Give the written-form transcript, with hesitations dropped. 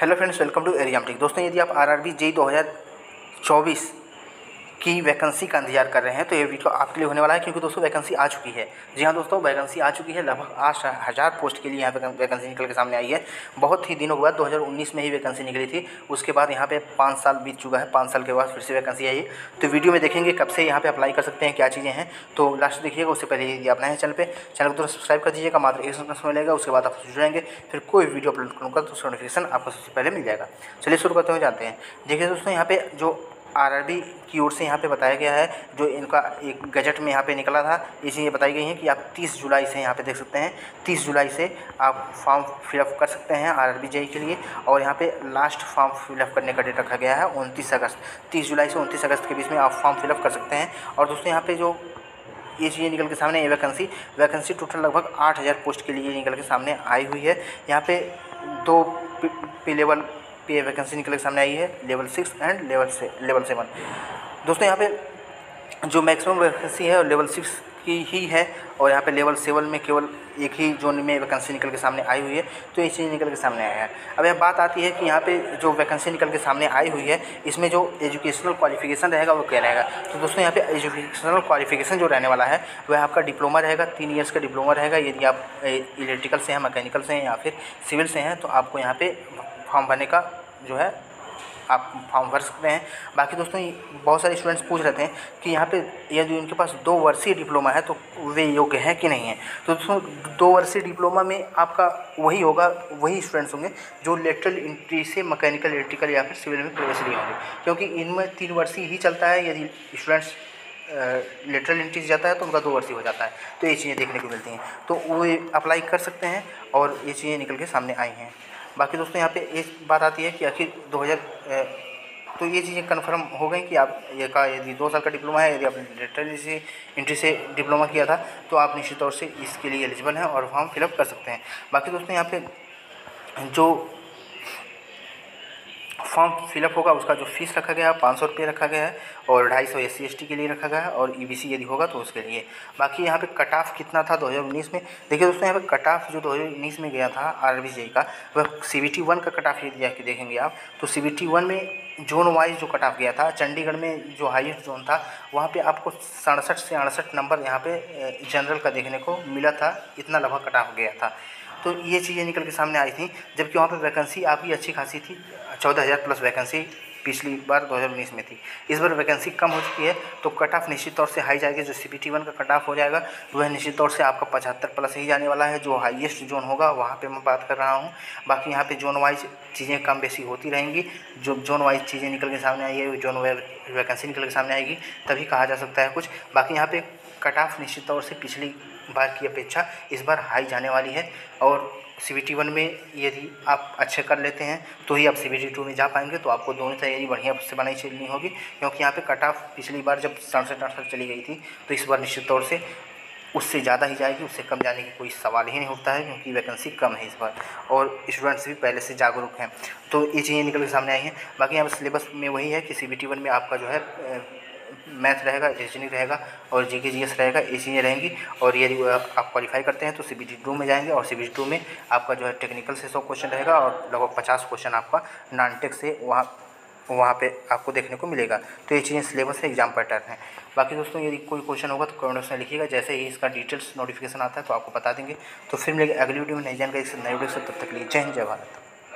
Hello friends, welcome to Ariyam tech. दोस्तों, यदि आप आरआरबी जेईई 2024 की वैकेंसी का इंतजार कर रहे हैं तो ये वीडियो आपके लिए होने वाला है, क्योंकि दोस्तों वैकेंसी आ चुकी है। जी हाँ दोस्तों, वैकेंसी आ चुकी है। लगभग 8,000 पोस्ट के लिए यहाँ पे वैकेंसी निकल के सामने आई है। बहुत ही दिनों के बाद 2019 में ही वैकेंसी निकली थी, उसके बाद यहाँ पे 5 साल बीत चुका है। 5 साल के बाद फिर से वैकेंसी आई है। तो वीडियो में देखेंगे कब से यहाँ पे अप्लाई कर सकते हैं, क्या चीज़ें हैं, तो लास्ट देखिएगा। उससे पहले यदि आप नए हैं चैनल को तो सब्सक्राइब कर दीजिएगा। मात्र 1 सेकंड मिलेगा, उसके बाद आप जुड़ेंगे, फिर कोई वीडियो अपलोड करूँगा तो उसका नोटिफिकेशन आपको सबसे पहले मिल जाएगा। चलिए शुरू करते हुए जाते हैं। देखिए दोस्तों, यहाँ पे जो आरआरबी की ओर से यहाँ पे बताया गया है, जो इनका एक गजट में यहाँ पे निकला था, ये चीज़ें बताई गई हैं कि आप 30 जुलाई से यहाँ पे देख सकते हैं, 30 जुलाई से आप फॉर्म फिलअप कर सकते हैं आरआरबी जेईई के लिए। और यहाँ पे लास्ट फॉर्म फिलअप करने का डेट रखा गया है 29 अगस्त। 30 जुलाई से 29 अगस्त के बीच में आप फॉर्म फिलअप कर सकते हैं। और दोस्तों यहाँ पे जो ये चीज़ें निकल के सामने, ये वैकेंसी टोटल लगभग 8,000 पोस्ट के लिए निकल के सामने आई हुई है। यहाँ पे 2 पे लेवल पे वैकेंसी निकल के सामने आई है, लेवल 6 एंड लेवल 7। दोस्तों यहाँ पे जो मैक्सिमम वैकेंसी है लेवल 6 की ही है, और यहाँ पे लेवल 7 में केवल एक ही जोन में वैकेंसी निकल के सामने आई हुई है। तो ये चीज़ निकल के सामने आया है। अब यह बात आती है कि यहाँ पे जो वैकेंसी निकल के सामने आई हुई है, इसमें जो एजुकेशनल क्वालिफिकेशन रहेगा वो क्या रहेगा। तो दोस्तों यहाँ पे एजुकेशनल क्वालिफिकेशन जो रहने वाला है वह आपका डिप्लोमा रहेगा। 3 ईयर्स का डिप्लोमा रहेगा। यदि आप इलेक्ट्रिकल से हैं, मैकेनिकल से हैं या फिर सिविल से हैं, तो आपको यहाँ पे फॉर्म भरने का जो है आप फॉर्म भर सकते हैं। बाकी दोस्तों बहुत सारे स्टूडेंट्स पूछ रहे थे कि यहाँ पे यदि उनके पास 2 वर्षीय डिप्लोमा है तो वे योग्य हैं कि नहीं है। तो दोस्तों 2 वर्षीय डिप्लोमा में आपका वही होगा, वही स्टूडेंट्स होंगे जो लेटरल एंट्री से मैकेनिकल, इलेक्ट्रिकल या फिर सिविल में प्रवेश लिए होंगे, क्योंकि इनमें 3 वर्षीय ही चलता है। यदि स्टूडेंट्स लेटरल एंट्री से जाता है तो उनका 2 वर्षीय हो जाता है। तो ये चीज़ें देखने को मिलती हैं, तो वो अप्लाई कर सकते हैं और ये चीज़ें निकल के सामने आई हैं। बाकी दोस्तों यहाँ पे एक बात आती है कि आखिर 2000 तो ये चीज़ें कन्फर्म हो गई कि आप यदि 2 साल का डिप्लोमा है, यदि आपने लेटरल एंट्री से डिप्लोमा किया था तो आप निश्चित तौर से इसके लिए एलिजिबल हैं और फॉर्म फिलअप कर सकते हैं। बाकी दोस्तों यहाँ पे जो फॉर्म फिलअप होगा उसका जो फीस रखा गया है 500 रुपये रखा गया है, और 250 SC/ST के लिए रखा गया है, और EBC यदि होगा तो उसके लिए। बाकी यहाँ पे कट ऑफ कितना था 2019 में, देखिए दोस्तों यहाँ पे कट ऑफ जो 2019 में गया था आरआरबी जेईई का, वह CBT 1 का कट ऑफ यदि जाके देखेंगे आप तो CBT 1 में जोन वाइज जो कट ऑफ गया था, चंडीगढ़ में जो हाईएस्ट जोन था वहाँ पे आपको 67 से 68 नंबर यहाँ पे जनरल का देखने को मिला था। इतना लगभग कट ऑफ गया था। तो ये चीज़ें निकल के सामने आई थी, जबकि वहाँ पे वैकेंसी आपकी अच्छी खासी थी। 14,000 प्लस वैकेंसी पिछली बार 2019 में थी। इस बार वैकेंसी कम हो चुकी है, तो कट ऑफ निश्चित तौर से हाई जाएगी। जो CBT 1 का कट ऑफ हो जाएगा वह निश्चित तौर से आपका 75 प्लस ही जाने वाला है। जो हाईएस्ट जोन होगा वहाँ पे मैं बात कर रहा हूँ। बाकी यहाँ पे जोन वाइज चीज़ें कम बेसी होती रहेंगी। जो जोन वाइज चीज़ें निकल के सामने आई है, जोन वैकेंसी निकल के सामने आएगी, तभी कहा जा सकता है कुछ। बाकी यहाँ पे कट ऑफ निश्चित तौर से पिछली बार की अपेक्षा इस बार हाई जाने वाली है। और CBT 1 में यदि आप अच्छे कर लेते हैं तो ही आप CBT 2 में जा पाएंगे। तो आपको दोनों तैयारी बढ़िया से बनाई चलनी होगी, क्योंकि यहाँ पे कट ऑफ पिछली बार जब 67-68 चली गई थी, तो इस बार निश्चित तौर से उससे ज़्यादा ही जाएगी। उससे कम जाने की कोई सवाल ही नहीं होता है, क्योंकि वैकेंसी कम है इस बार और स्टूडेंट्स भी पहले से जागरूक हैं। तो ये चीज़ें निकल के सामने आई हैं। बाकी यहाँ पर सिलेबस में वही है कि CBT 1 में आपका जो है मैथ रहेगा, रीजनिंग रहेगा और GK GS रहेगा, ये चीज़ें रहेंगी। और यदि आप क्वालिफाई करते हैं तो CBT 2 में जाएंगे, और CBT 2 में आपका जो है टेक्निकल से 100 क्वेश्चन रहेगा और लगभग 50 क्वेश्चन आपका नॉन टेक से वहाँ पे आपको देखने को मिलेगा। तो ये चीज़ें सिलेबस है, एग्जाम पैटर्न है। बाकी दोस्तों यदि कोई क्वेश्चन होगा तो कमेंट बॉक्स में लिखिएगा। जैसे ही इसका डिटेल्स नोटिफिकेशन आता है तो आपको बता देंगे। तो फिर मिलेंगे अगली वीडियो में नई जानकारी से, नई वीडियो से। तब तक के लिए जय हिंद, जय भारत।